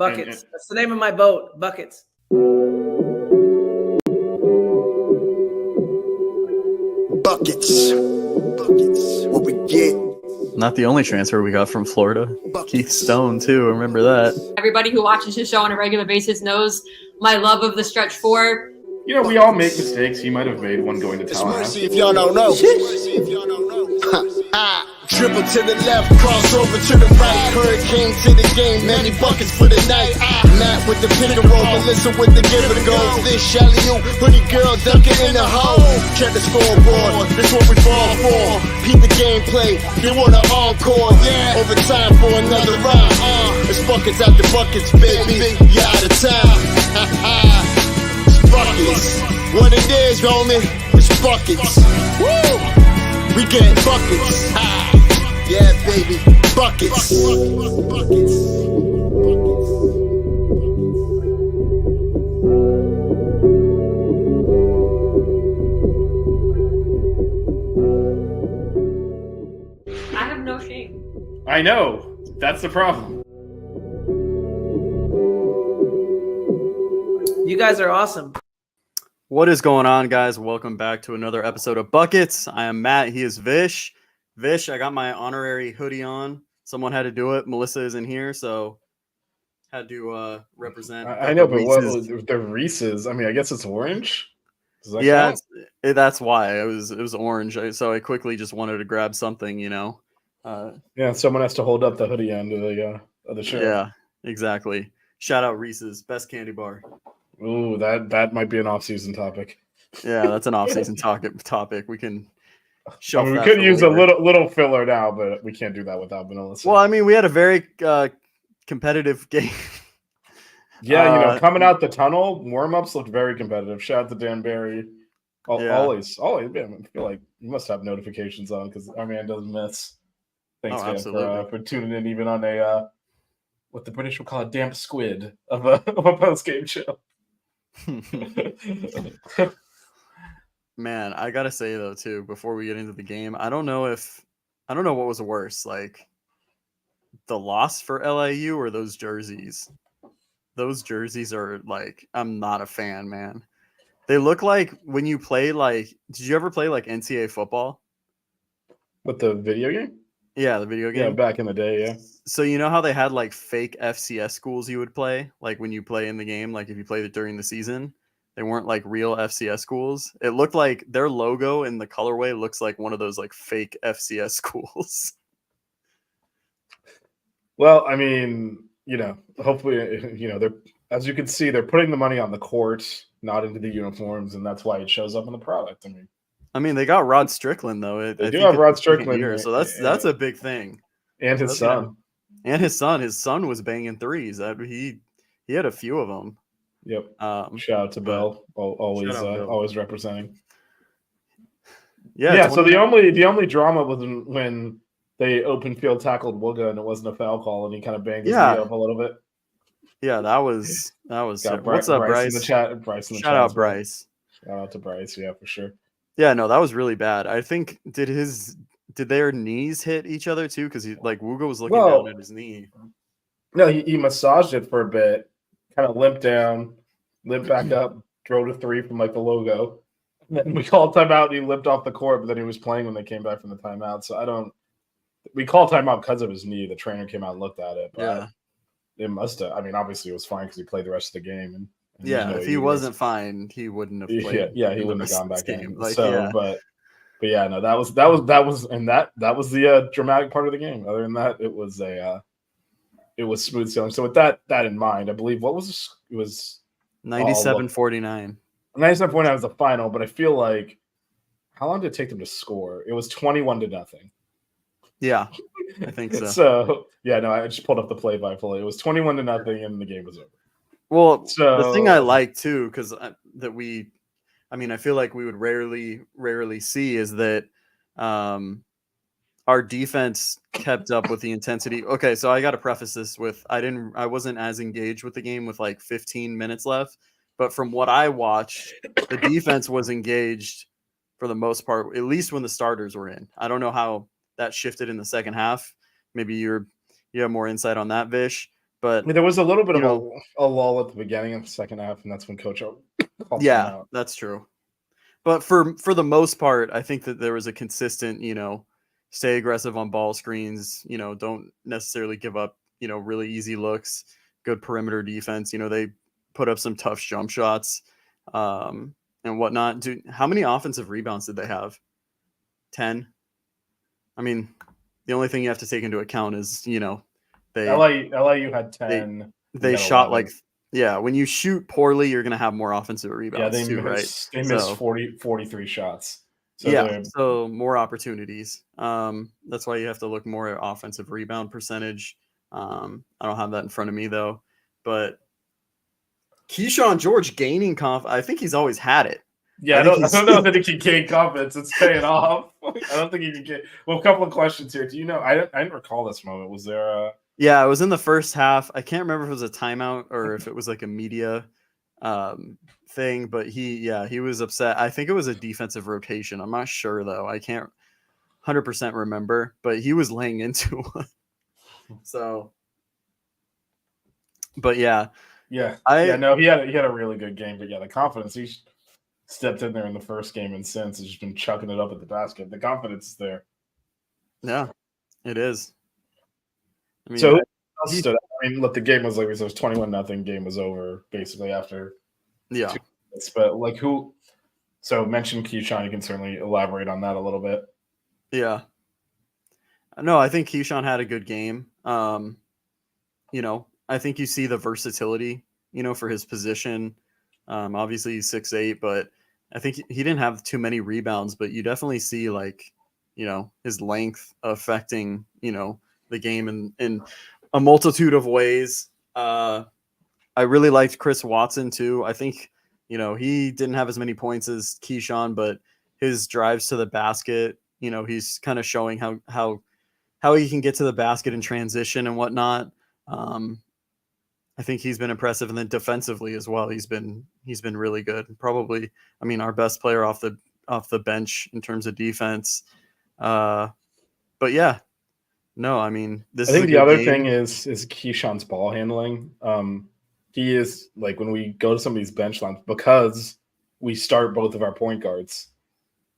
Buckets. That's the name of my boat. Buckets. Buckets. What we get. Not the only transfer we got from Florida. Keith Stone, too. Remember that. Everybody who watches his show on a regular basis knows my love of the stretch four. You know, we all make mistakes. You might have made one going to It's Tallahassee. mercy if y'all don't know. Dribble to the left, cross over to the right. Hurricanes to the game, many buckets for the night. Matt with the pick and roll, Melissa with the give and go. Vish-LIU, hoodie girl dunking in the hole. Check the scoreboard, this what we fall for. Peep the gameplay, they want an encore. Yeah, overtime for another round. It's buckets after buckets, baby. You out of time. It's buckets. What it is, homie, it's buckets. Woo! We get buckets. Yeah, baby, buckets. I have no shame. I know. That's the problem. You guys are awesome. What is going on, guys? Welcome back to another episode of Buckets. I am Matt. He is Vish. Vish, I got my honorary hoodie on. Someone had to do it. Melissa isn't here, so had to represent. I know, but what was the Reese's? I mean, I guess it's orange. Does that Yeah, count? that's why it was orange. So I quickly just wanted to grab something, you know. Yeah, someone has to hold up the hoodie end of the show. Yeah, exactly. Shout out Reese's, best candy bar. Ooh, that might be an off-season topic. Yeah, that's an off-season topic. We can I mean, we could use later. a little filler now, but we can't do that without vanilla. Well, I mean, we had a very competitive game. Yeah, coming out the tunnel, warm-ups looked very competitive. Shout out to Dan Barry. Always. Man, I feel like you must have notifications on because our man doesn't miss. Thanks, man, for tuning in, even on a what the British would call a damp squid of a post-game show. Man, I gotta say though too, before we get into the game, I don't know what was worse, like the loss for LIU or those jerseys. Those jerseys are like, I'm not a fan, man. They look like when you play like, did you ever play like NCAA football? With the video game? Yeah, the video game. Yeah, back in the day, yeah. So you know how they had like fake FCS schools you would play, like when you play in the game, like if you played it during the season, they weren't like real FCS schools. It looked like their logo in the colorway looks like one of those like fake FCS schools. Well, I mean, hopefully, they're, as you can see, they're putting the money on the court, not into the uniforms, and that's why it shows up in the product. I mean, they got Rod Strickland though. They do have Rod Strickland here, so that's a big thing. And his son. And his son. His son was banging threes. He had a few of them. Yep. Shout out to Bell. Always representing. Yeah. So the only drama was when they open field tackled Wooga and it wasn't a foul call and he kind of banged his knee up a little bit. Yeah, that was. What's up, Bryce Bryce? In the chat. Bryce in the Shout out, Bryce. Shout out to Bryce. Yeah, for sure. Yeah, no, that was really bad. I think did their knees hit each other too? Because Wooga was looking down at his knee. No, he massaged it for a bit, kind of limped down, limped back up, drove to three from like the logo. And then we called timeout and he limped off the court, but then he was playing when they came back from the timeout. So we called timeout because of his knee. The trainer came out and looked at it. But it must have. I mean, obviously it was fine because he played the rest of the game. And if he wasn't fine, he wouldn't have played. Yeah, he wouldn't have gone back in. But yeah, no, that was the dramatic part of the game. Other than that, it was smooth sailing. So with that in mind, I believe it was 97-49. 97-49 was the final, but I feel like how long did it take them to score? It was 21-0. Yeah, I think so. So yeah, no, I just pulled up the play-by-play. It was 21-0, and the game was over. Well, the thing I like too, because I feel like we would rarely see is that our defense kept up with the intensity. Okay, so I got to preface this with I wasn't as engaged with the game with like 15 minutes left, but from what I watched, the defense was engaged for the most part, at least when the starters were in. I don't know how that shifted in the second half. Maybe you have more insight on that, Vish. But There was a little bit you of a lull at the beginning of the second half, and that's when Coach O called him yeah, out. that's true. But for the most part, I think that there was a consistent, stay aggressive on ball screens, don't necessarily give up, really easy looks, good perimeter defense. They put up some tough jump shots and whatnot. How many offensive rebounds did they have? 10? I mean, the only thing you have to take into account is, they LIU had 10. they shot 11. When you shoot poorly, you're going to have more offensive rebounds they too, missed, right? They missed 43 shots. So so more opportunities. That's why you have to look more at offensive rebound percentage. I don't have that in front of me though, but Keyshawn George gaining I think he's always had it. Yeah, I don't know that he can gain confidence. It's paying off. I don't think he can get. Well, a couple of questions here. Do you know? I didn't recall this moment. Was there a? Yeah, it was in the first half. I can't remember if it was a timeout or if it was like a media thing, but he was upset. I think it was a defensive rotation. I'm not sure though. I can't 100% remember, but he was laying into one. So, but he had a really good game. But the confidence he stepped in there in the first game and since has just been chucking it up at the basket. The confidence is there. Yeah, it is. I mean, so look, the game was like it was 21-0. Game was over basically after. Yeah, 2 minutes, but like who? So mention Keyshawn. You can certainly elaborate on that a little bit. Yeah. No, I think Keyshawn had a good game. I think you see the versatility, for his position. Obviously he's 6'8", but I think he didn't have too many rebounds, but you definitely see his length affecting, the game in a multitude of ways. I really liked Chris Watson too. I think, he didn't have as many points as Keyshawn, but his drives to the basket, he's kind of showing how he can get to the basket in transition and whatnot. I think he's been impressive, and then defensively as well, he's been really good. Probably, our best player off the bench in terms of defense. But yeah, no, I think the other thing is Keyshawn's ball handling. He is like when we go to some of these bench lines because we start both of our point guards.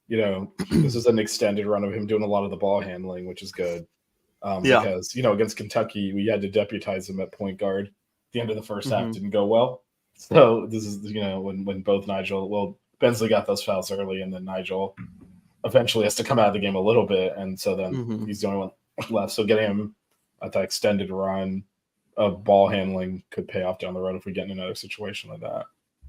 This is an extended run of him doing a lot of the ball handling, which is good. Because against Kentucky, we had to deputize him at point guard. The end of the first half didn't go well. So this is when both Bensley got those fouls early, and then Nigel eventually has to come out of the game a little bit, and so then he's the only one left. So getting him at that extended run of ball handling could pay off down the road if we get in another situation like that.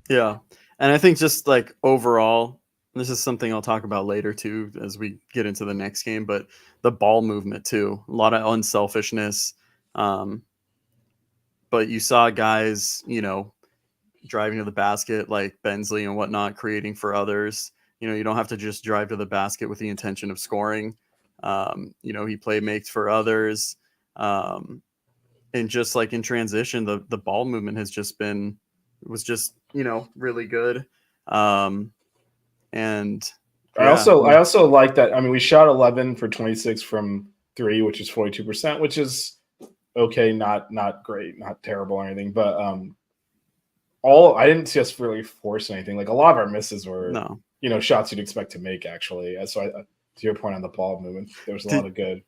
Yeah, and I think just like overall, this is something I'll talk about later too as we get into the next game, but the ball movement too, a lot of unselfishness. But you saw guys, driving to the basket like Bensley and whatnot, creating for others. You don't have to just drive to the basket with the intention of scoring. He makes for others. And just like in transition, the ball movement was just really good. And I also like that. We shot 11 for 26 from 3, which is 42%, which is okay, not great, not terrible or anything. But I didn't see us really force anything. Like a lot of our misses were shots you'd expect to make actually. So to your point on the ball movement, there was a lot of good.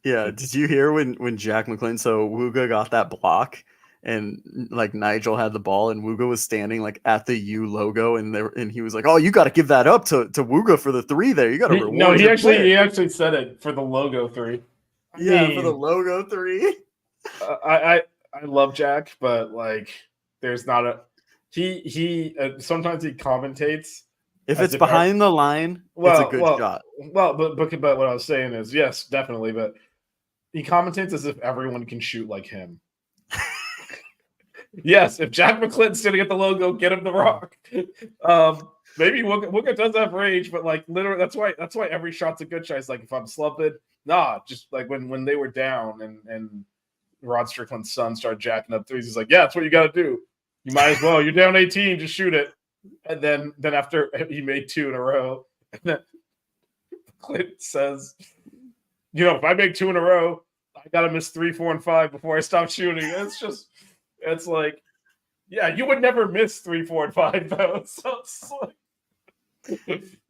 Yeah, did you hear when Jack McClinton? So Wooga got that block, and like Nigel had the ball, and Wooga was standing like at the U logo, and he was like, "Oh, you got to give that up to Wooga for the 3 there. You got to reward." No, he actually said it for the logo 3. For the logo 3. I love Jack, but like, there's not a he. Sometimes he commentates. If it's behind the line, it's a good shot. Well, but what I was saying is yes, definitely, but he commentates as if everyone can shoot like him. Yes, if Jack McClinton's sitting at the logo, get him the rock. Maybe Wooga does have range, but like literally, that's why every shot's a good shot. It's like if I'm slumping, just like when they were down and Rod Strickland's son started jacking up threes. He's like, yeah, that's what you got to do. You might as well. You're down 18, just shoot it. And then after he made 2 in a row, and then Clint says, if I make 2 in a row, I gotta miss 3, 4, and 5 before I stop shooting. It's like, yeah, you would never miss 3, 4, and 5 though. So it's like,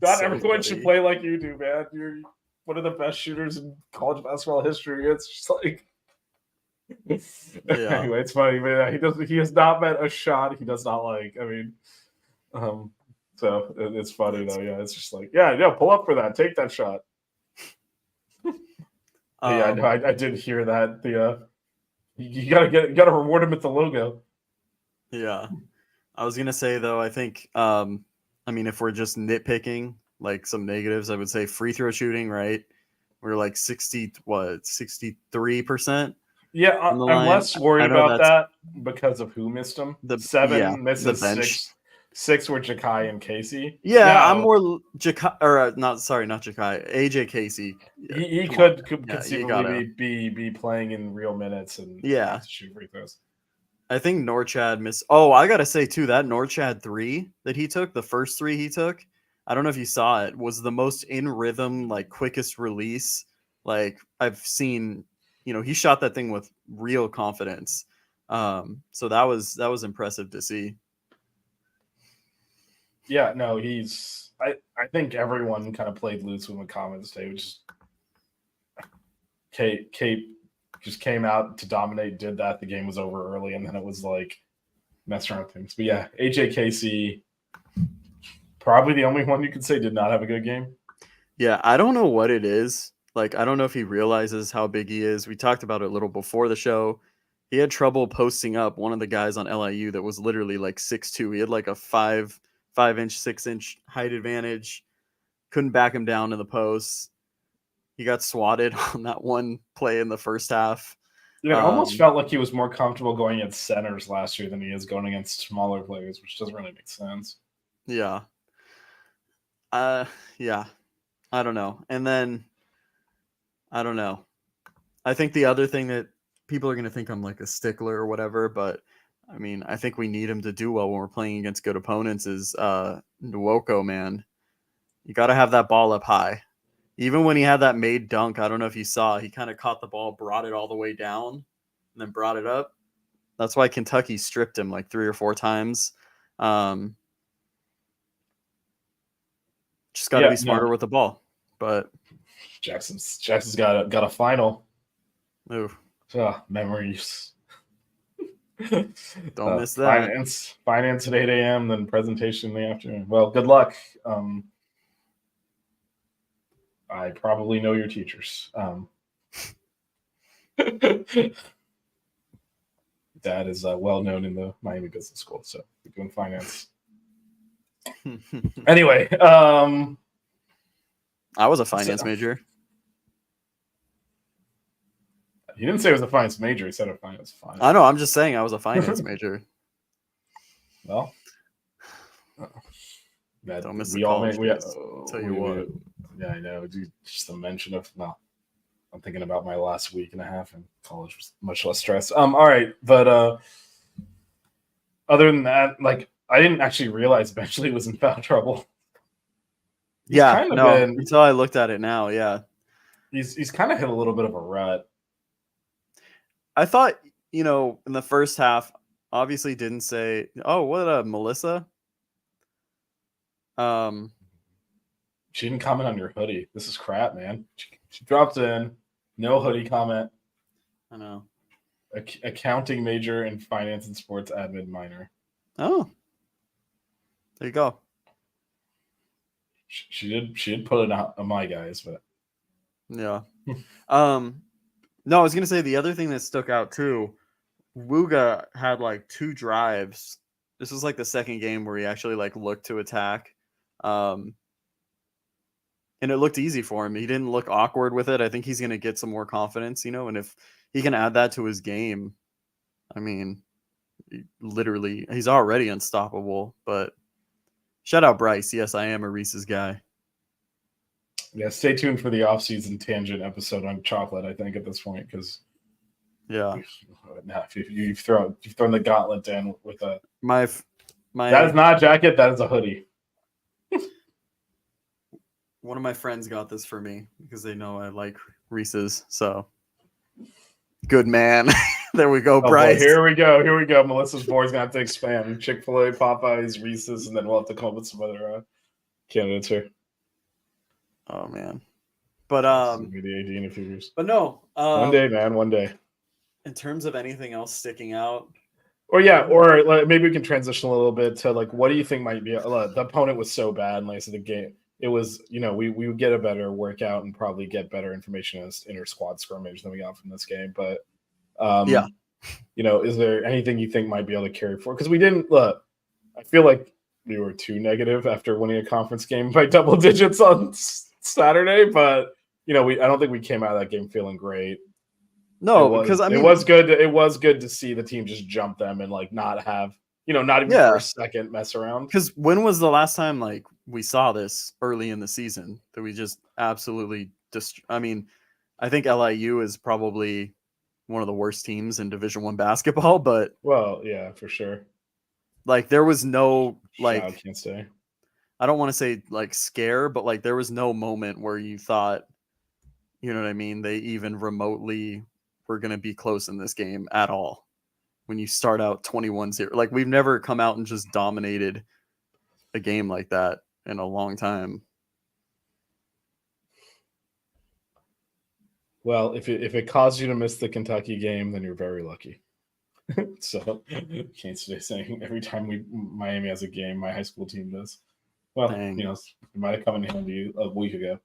not So everyone should funny. play like you do, man. You're one of the best shooters in college basketball history. It's just like, Yeah. anyway, it's funny, man. He has not met a shot he does not like. I mean, so it's funny though. Yeah, it's just like, yeah, pull up for that, take that shot. Yeah, I know. I did hear that. You gotta reward him at the logo. Yeah. I was gonna say though, I think I mean if we're just nitpicking like some negatives, I would say free throw shooting, right? We're like 63%. Yeah, on the I'm line. less worried I know about that's that because of who missed them. the 7 misses, the bench. six were Jakai and Casey. Yeah, Now, I'm more Jakai or not Jakai, AJ Casey. he Come could on. Yeah, you conceivably gotta. be playing in real minutes and Yeah. have to shoot free throws. I think Norchad missed. Oh, I gotta say too, that Norchad 3 that he took, the first 3 he took, I don't know if you saw it, was the most in rhythm, like quickest release like I've seen. You know, he shot that thing with real confidence. So that was impressive to see. Yeah, no, I think everyone kind of played loose with McCommons today, which is Kate just came out to dominate, did that. The game was over early, and then it was like messing around with things. But yeah, AJ Casey, probably the only one you could say did not have a good game. Yeah, I don't know what it is. Like, I don't know if he realizes how big he is. We talked about it a little before the show. He had trouble posting up one of the guys on LIU that was literally like 6'2". He had like a 5'5", 6" height advantage. Couldn't back him down to the post. He got swatted on that one play in the first half. Yeah, it almost felt like he was more comfortable going against centers last year than he is going against smaller players, which doesn't really make sense. Yeah. Yeah. I don't know. And then I don't know. I think the other thing that people are going to think I'm like a stickler or whatever, but I mean, I think we need him to do well when we're playing against good opponents is Nwoko, man. You got to have that ball up high. Even when he had that made dunk, I don't know if you saw, he kind of caught the ball, brought it all the way down, and then brought it up. That's why Kentucky stripped him like 3 or 4 times. Just got to be smarter with the ball. But Jackson's got a final. Ooh. Memories. Don't miss that. Finance at 8 a.m., then presentation in the afternoon. Well, good luck. I probably know your teachers. Dad is well known in the Miami Business School, so we're doing finance. Anyway, I was a finance major. He didn't say it was a finance major. He said a finance. I know. I'm just saying I was a finance major. Well, don't miss the college. Tell you what. Yeah, I know. Just the mention of I'm thinking about my last week and a half in college was much less stress. All right, but other than that, like I didn't actually realize Benchley was in foul trouble. Until I looked at it now, yeah. He's kind of hit a little bit of a rut. I thought, in the first half, obviously didn't say, oh, what Melissa? She didn't comment on your hoodie. This is crap, man. She dropped in, no hoodie comment. I know. Accounting major in finance and sports admin minor. Oh, there you go. She did put it on my guys, but yeah. No, I was gonna say the other thing that stuck out too. Wooga had like 2 drives. This was like the second game where he actually like looked to attack, and it looked easy for him. He didn't look awkward with it. I think he's gonna get some more confidence, and if he can add that to his game, I mean, literally, he's already unstoppable. But shout out Bryce. Yes, I am a Reese's guy. Yeah, stay tuned for the off-season tangent episode on chocolate, I think, at this point, because you've thrown the gauntlet in with a my that is not a jacket, that is a hoodie. One of my friends got this for me because they know I like Reese's. So Good man. There we go, Oh, boy, Bryce. here we go. Here we go. Melissa's board's going to have to expand. Chick-fil-A, Popeyes, Reese's, and then we'll have to come up with some other candidates here. Oh man. But Maybe the AD in a few years. but no. One day, man. One day. In terms of anything else sticking out, or like, maybe we can transition a little bit to like, what do you think might be the opponent was so bad, and like I said, the game. It was, we would get a better workout and probably get better information as inter squad scrimmage than we got from this game. But yeah. Is there anything you think might be able to carry forward? Because we didn't look. I feel like we were too negative after winning a conference game by double digits on Saturday, but I don't think we came out of that game feeling great. No, because I mean, it was good. It was good to see the team just jump them and like not have, not even for a second mess around. Because when was the last time like we saw this early in the season that we just absolutely I mean, I think LIU is probably one of the worst teams in Division I basketball, but yeah, for sure. Like there was no like I can't say. I don't want to say like scare, but like there was no moment where you thought, you know what I mean, they even remotely were going to be close in this game at all. When you start out 21-0, like we've never come out and just dominated a game like that in a long time. Well, if it caused you to miss the Kentucky game, then you're very lucky. So can't stay saying every time Miami has a game, my high school team does. Well, Dang. It might have come in handy a week ago.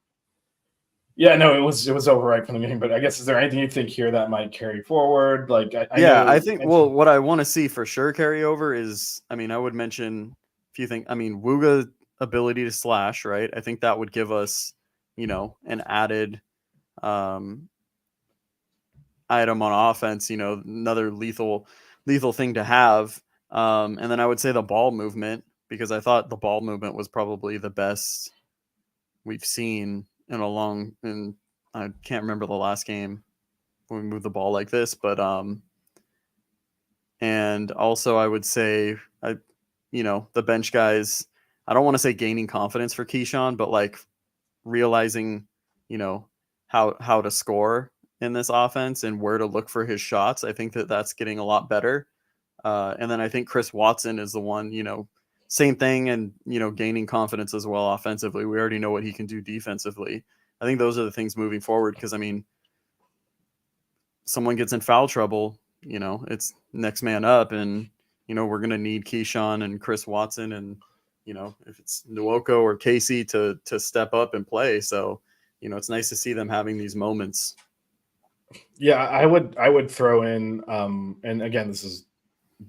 Yeah, no, it was overripe from the game. But I guess, is there anything you think here that might carry forward? Like, I think. Well, what I want to see for sure carry over is, I mean, I would mention if you think, I mean, Wooga ability to slash, right? I think that would give us, an added item on offense. Another lethal thing to have. And then I would say the ball movement, because I thought the ball movement was probably the best we've seen in a long, and I can't remember the last game when we moved the ball like this, but and also I would say the bench guys, I don't want to say gaining confidence for Keyshawn, but like realizing how to score in this offense and where to look for his shots. I think that's getting a lot better. And then I think Chris Watson is the one, same thing, and gaining confidence as well offensively. We already know what he can do defensively. I think those are the things moving forward, because I mean, someone gets in foul trouble, it's next man up, and we're gonna need Keyshawn and Chris Watson, and if it's Nwoko or Casey to step up and play. So it's nice to see them having these moments. Yeah, I would throw in, and again, this is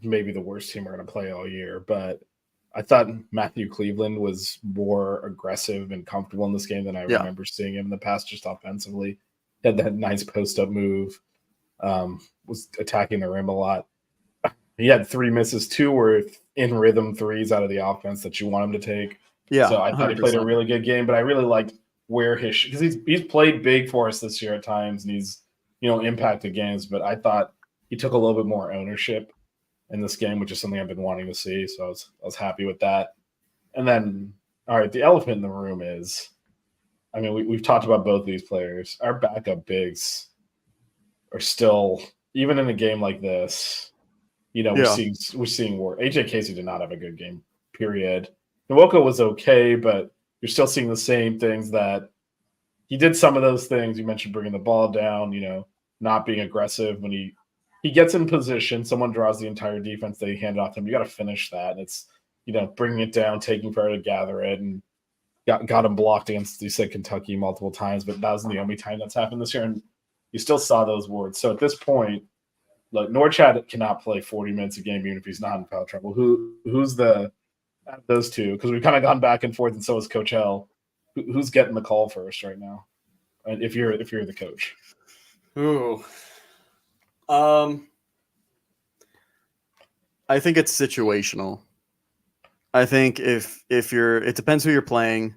maybe the worst team we're going to play all year, but I thought Matthew Cleveland was more aggressive and comfortable in this game than I remember seeing him in the past, just offensively. He had that nice post-up move, was attacking the rim a lot. He had 3 misses. 2 were in rhythm threes out of the offense that you want him to take. Yeah, so I thought he played a really good game, but I really liked where because he's played big for us this year at times, and he's impacted games, but I thought he took a little bit more ownership in this game, which is something I've been wanting to see. So I was happy with that. And then, all right, the elephant in the room is, I mean, we've talked about both these players. Our backup bigs are still, even in a game like this, we're seeing war. AJ Casey did not have a good game, period. Nwoko was okay, but you're still seeing the same things that he did. Some of those things you mentioned, bringing the ball down, not being aggressive when he gets in position, someone draws the entire defense, they hand it off to him. You got to finish that. And it's, bringing it down, taking forever to gather it, and got him blocked against, you said, Kentucky multiple times, but that wasn't the only time that's happened this year. And you still saw those wards. So at this point, like, Norchad cannot play 40 minutes a game, even if he's not in foul trouble. Who's those two? Because we've kind of gone back and forth, and so is Coach L. Who's getting the call first right now? And if you're the coach. Ooh. I think it's situational. I think if it depends who you're playing.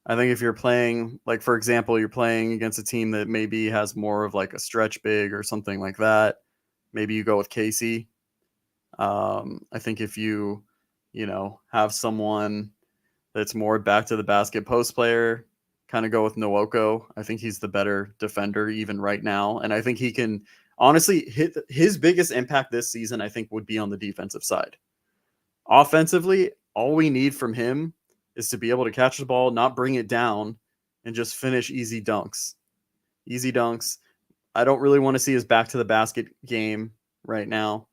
I think if you're playing, like, for example, you're playing against a team that maybe has more of like a stretch big or something like that, maybe you go with Casey. I think if you have someone that's more back to the basket post player, kind of go with Nwoko. I think he's the better defender even right now. And I think he can honestly, his biggest impact this season, I think, would be on the defensive side. Offensively, all we need from him is to be able to catch the ball, not bring it down, and just finish easy dunks. Easy dunks. I don't really want to see his back to the basket game right now.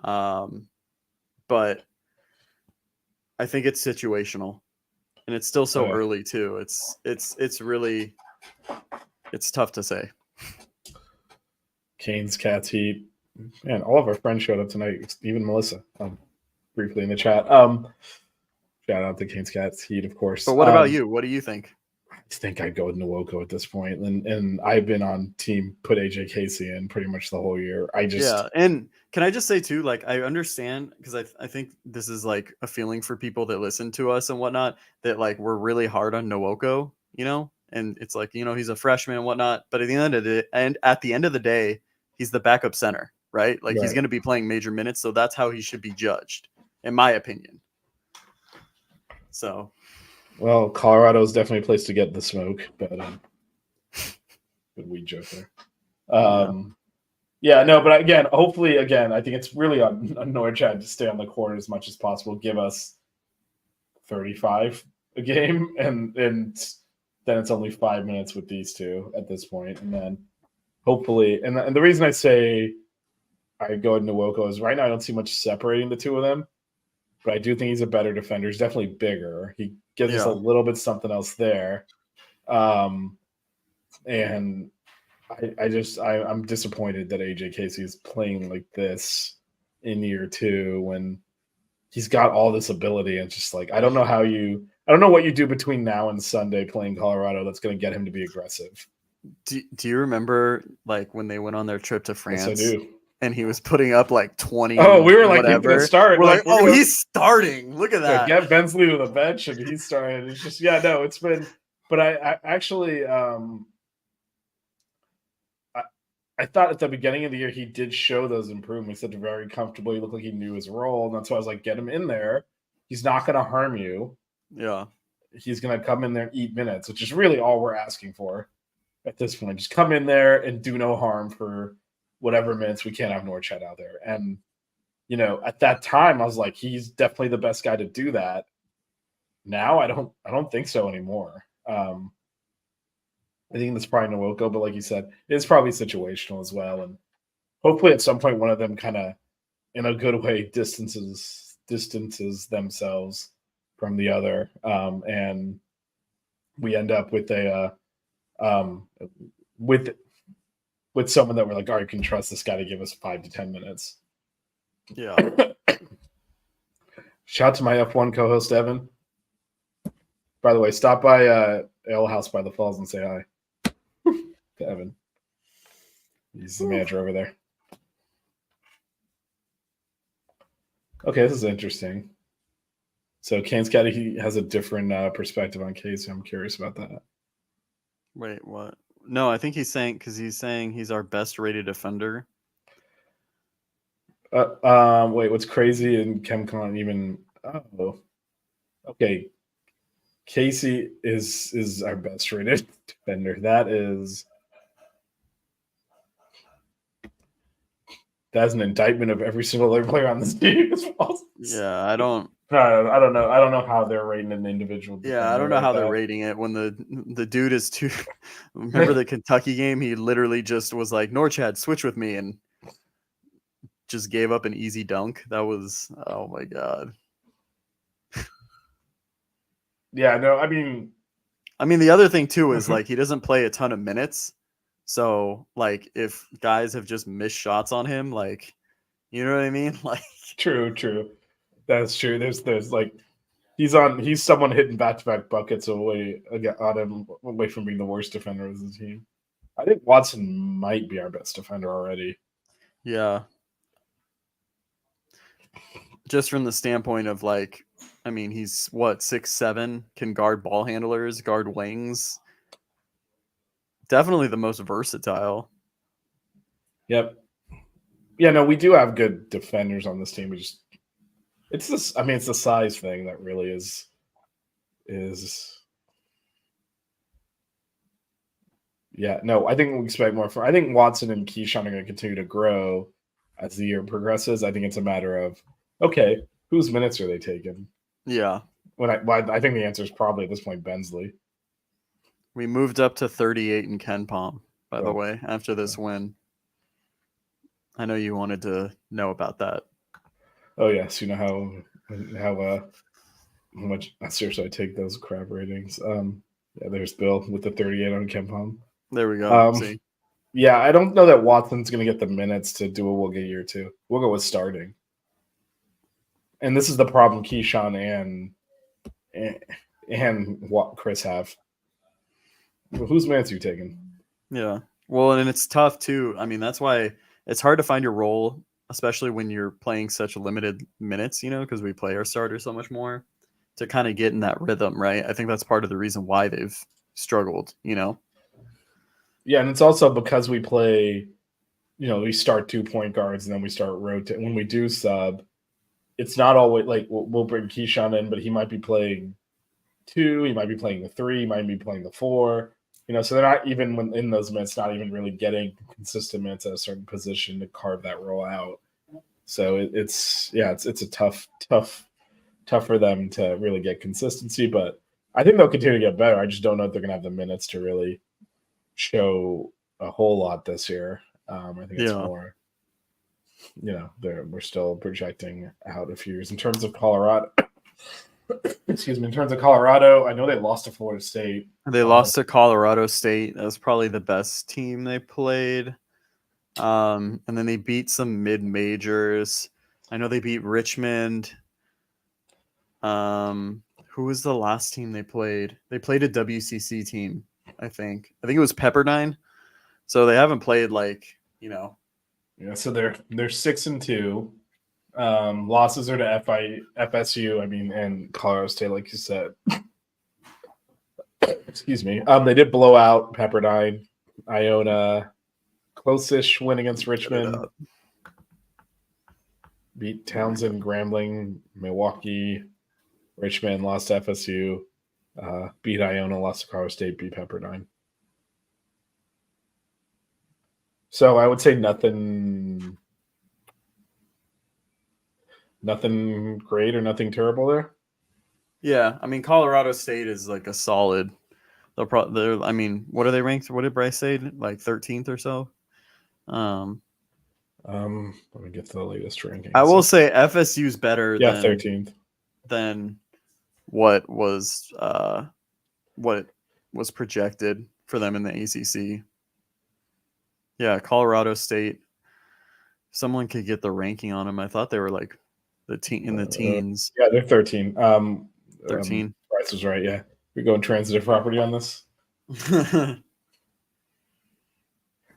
But I think it's situational. And it's still so early too. It's really tough to say. Canes, Cats, Heat. Man, all of our friends showed up tonight, even Melissa. Briefly in the chat. Shout out to Canes, Cats, Heat, of course. But what about you? What do you think? I think I'd go with Nwoko at this point. And I've been on team put AJ Casey in pretty much the whole year. Yeah, and can I just say too, like, I understand, because I think this is like a feeling for people that listen to us and whatnot, that like we're really hard on Nwoko, you know, and it's like, you know, he's a freshman and whatnot, but at the end of the day, he's the backup center, right? Like he's going to be playing major minutes, so that's how he should be judged, in my opinion. So, well, Colorado's definitely a place to get the smoke, but good weed joke there. Yeah, no, but again, hopefully, I think it's really on Norchad to stay on the court as much as possible. Give us 35 a game, and then it's only 5 minutes with these two at this point, and then hopefully, and the reason I say I go with Nwoko is right now I don't see much separating the two of them, but I do think he's a better defender. He's definitely bigger. He gives us a little bit something else there, and I'm disappointed that AJ Casey is playing like this in year two when he's got all this ability, and just like I don't know what you do between now and Sunday playing Colorado that's going to get him to be aggressive. Do you remember like when they went on their trip to France? Yes, I do. And he was putting up like 20. Oh, we were like, he's going to start. We're like, he's starting. Look at that. Get Bensley to the bench, and he's starting. It's just, it's been. But I actually, I thought at the beginning of the year he did show those improvements. He said very comfortable. He looked like he knew his role, and that's why I was like, get him in there. He's not going to harm you. Yeah, he's going to come in there and eat minutes, which is really all we're asking for at this point. Just come in there and do no harm for whatever minutes we can't have Norchad out there. And, at that time I was like, he's definitely the best guy to do that. Now I don't think so anymore. I think that's probably Nwoko, but like you said, it's probably situational as well. And hopefully at some point one of them kind of, in a good way, distances themselves from the other. And we end up with with someone that we're like, all right, you can trust this guy to give us 5 to 10 minutes. Yeah. Shout out to my F1 co-host, Evan. By the way, stop by Ale House by the Falls and say hi to Evan. He's the manager over there. Okay, this is interesting. So Canes Caddy, he has a different perspective on Casey. I'm curious about that. Wait, what? No, I think he's saying he's our best rated defender. Wait, what's crazy in ChemCon even? Oh, okay. Casey is our best rated defender. That's an indictment of every single other player on this team. Yeah, I don't know. I don't know how they're rating an individual. Yeah, I don't know how they're rating it when the dude is too. Remember the Kentucky game? He literally just was like, Norchad, switch with me, and just gave up an easy dunk. That was, oh my god. Yeah, no, I mean, the other thing too is like he doesn't play a ton of minutes, so like if guys have just missed shots on him, like, you know what I mean? Like, true. That's true. There's like he's someone hitting back-to-back buckets away from being the worst defender of the team. I think Watson might be our best defender already. Yeah. Just from the standpoint of like, he's what, 6'7", can guard ball handlers, guard wings. Definitely the most versatile. Yep. Yeah, no, we do have good defenders on this team. It's the size thing that really is Yeah, no, I think we expect more from. I think Watson and Keyshawn are going to continue to grow as the year progresses. I think it's a matter of okay, whose minutes are they taking? Yeah. I think the answer is probably at this point Bensley. We moved up to 38 in Ken Palm, by the Oh. way, after this win. I know you wanted to know about that. Oh yes, you know how much seriously I take those crap ratings. Yeah, there's Bill with the 38 on Kempom. There we go. See, Yeah, I don't know that Watson's going to get the minutes to do what we'll get year two. We'll go with starting, and this is the problem Keyshawn and what Chris have. Whose minutes are you taking? yeah. Well, and it's tough too. I mean, that's why it's hard to find your role, especially when you're playing such limited minutes. Because we play our starters so much more to kind of get in that rhythm, right? I think that's part of the reason why they've struggled. Yeah, and it's also because we play. We start 2 point guards and then we start rotating. When we do sub, it's not always like we'll bring Keyshawn in, but he might be playing 2, he might be playing the 3, he might be playing the 4. So they're not even when in those minutes, not even really getting consistent minutes at a certain position to carve that role out. So it's a tough for them to really get consistency, but I think they'll continue to get better. I just don't know if they're gonna have the minutes to really show a whole lot this year. I think it's more, we're still projecting out a few years in terms of Colorado. Excuse me. In terms of Colorado, I know they lost to Florida State. They lost to Colorado State. That was probably the best team they played. And then they beat some mid-majors. I know they beat Richmond. Who was the last team they played? They played a WCC team, I think. I think it was Pepperdine. So they haven't played Yeah, so they're 6-2. Losses are to FSU, and Colorado State, like you said. Excuse me. They did blow out Pepperdine, Iona, close-ish win against Richmond. Beat Townsend, Grambling, Milwaukee, Richmond, lost to FSU, beat Iona, lost to Colorado State, beat Pepperdine. So I would say nothing great or nothing terrible there. Yeah, I mean Colorado State is like a solid. What are they ranked? What did Bryce say? Like 13th or so. Let me get to the latest rankings. I will say FSU's better. Yeah, 13th. Than what was projected for them in the ACC. Yeah, Colorado State. Someone could get the ranking on them. I thought they were like in the teens. Yeah, they're 13. 13. Bryce was right. Yeah, we're going transitive property on this.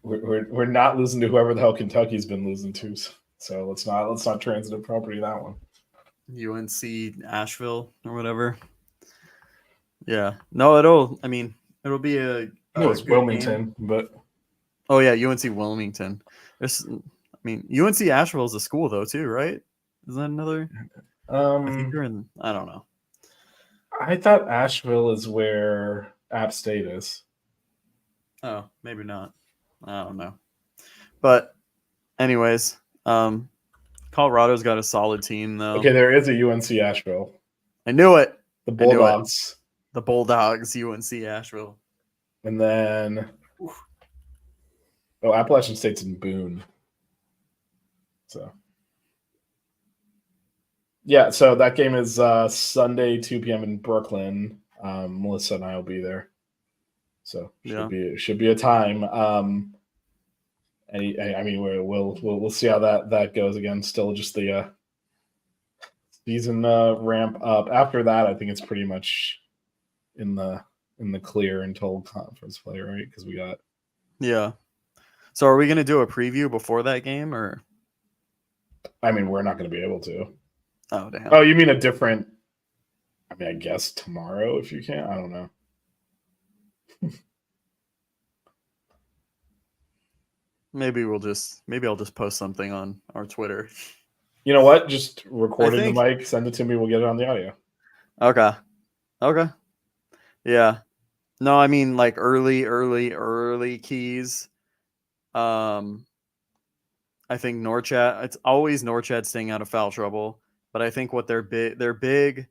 we're not losing to whoever the hell Kentucky's been losing to. So let's not transitive property that one. UNC Asheville or whatever. Yeah. No, it'll be a. It's Wilmington, game. But. Oh yeah, UNC Wilmington. UNC Asheville is a school though too, right? Is that another? I think you're in. I don't know. I thought Asheville is where App State is. Oh, maybe not. I don't know. But, anyways, Colorado's got a solid team though. Okay, there is a UNC Asheville. I knew it. The Bulldogs. The Bulldogs, UNC Asheville. And then. Oh, Appalachian State's in Boone. So. Yeah, so that game is Sunday, 2 p.m. in Brooklyn. Melissa and I will be there. So should be a time. We'll see how that goes. Again, still just the season ramp up. After that, I think it's pretty much in the clear until conference play, right? Because we got. Yeah. So are we going to do a preview before that game, or? We're not going to be able to. Oh damn! Oh, you mean a different? I guess tomorrow if you can. I don't know. Maybe I'll just post something on our Twitter. You know what? Just record it in the mic, send it to me. We'll get it on the audio. Okay. Yeah. No, I mean like early keys. I think Norchad. It's always Norchad staying out of foul trouble. But I think what they're big.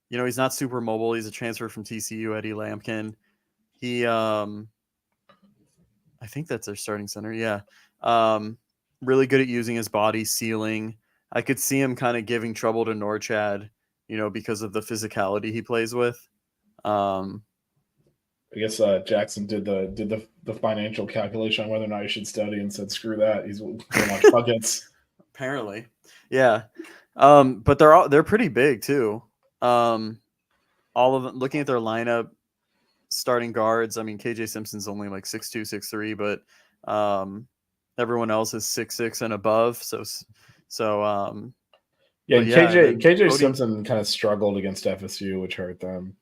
You know, he's not super mobile. He's a transfer from TCU, Eddie Lampkin. He, I think that's their starting center. Yeah. Really good at using his body, sealing. I could see him kind of giving trouble to Norchad, you know, because of the physicality he plays with. I guess Jackson did the financial calculation on whether or not he should study and said, "Screw that." He's going to watch buckets. Apparently, yeah. But they're pretty big too. All of them. Looking at their lineup, starting guards. I mean, KJ Simpson's only like 6'2", 6'3", but everyone else is 6'6" and above. So Yeah, but yeah, KJ Cody, Simpson kind of struggled against FSU, which hurt them.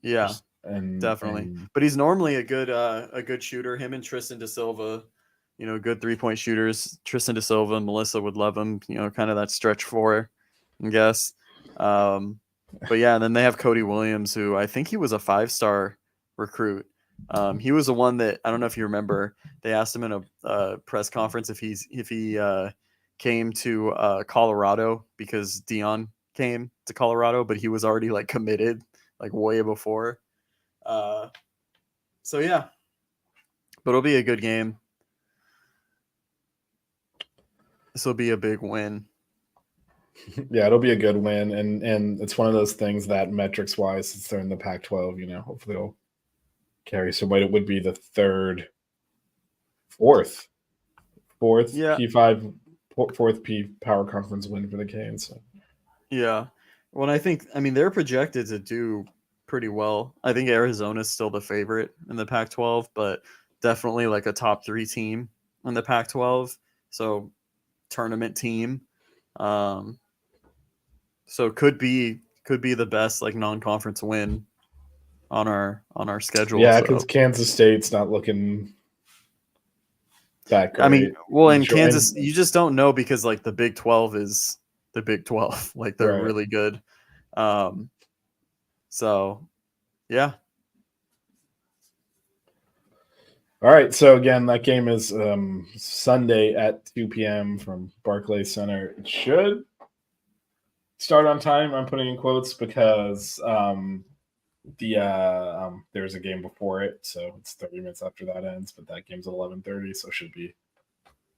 Yeah, and definitely. But he's normally a good shooter. Him and Tristan Da Silva, you know, good 3-point shooters. Tristan Da Silva and Melissa would love him. You know, kind of that stretch four, I guess. But yeah, and then they have Cody Williams, who I think he was a 5-star recruit. He was the one that, I don't know if you remember, they asked him in a press conference if he came to Colorado because Dion came to Colorado, but he was already like committed like way before. So yeah, but it'll be a good game. This will be a big win. Yeah, it'll be a good win, and it's one of those things that metrics wise, since they're in the Pac-12, you know, hopefully it'll carry some weight. It would be the fourth Yeah. P5, fourth P power conference win for the Canes. So. Yeah. Well, I mean, they're projected to do pretty well. I think Arizona's still the favorite in the Pac-12, but definitely like a top 3 team in the Pac-12. So tournament team. So could be the best like non-conference win on our schedule. Yeah, because Kansas State's not looking that great. I mean, well, in Kansas, you just don't know because like the Big 12 is the Big 12. Like they're really good. So yeah. All right. So again, that game is Sunday at 2 p.m. from Barclays Center. It should start on time. I'm putting in quotes because there's a game before it, so it's 30 minutes after that ends. But that game's at 11:30, so it should be.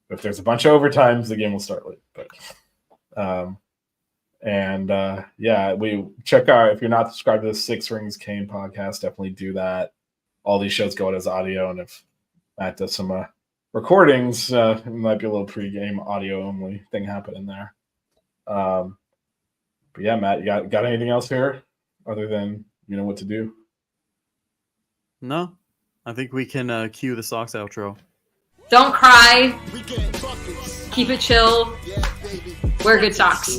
If there's a bunch of overtimes, the game will start late. But yeah, we check our. If you're not subscribed to the Six Rings Cane podcast, definitely do that. All these shows go out as audio, and if Matt does some recordings, it might be a little pregame audio only thing happening there. But yeah, Matt, you got anything else here other than you know what to do? No, I think we can cue the Sox outro. Don't cry. Keep it chill. Wear good socks.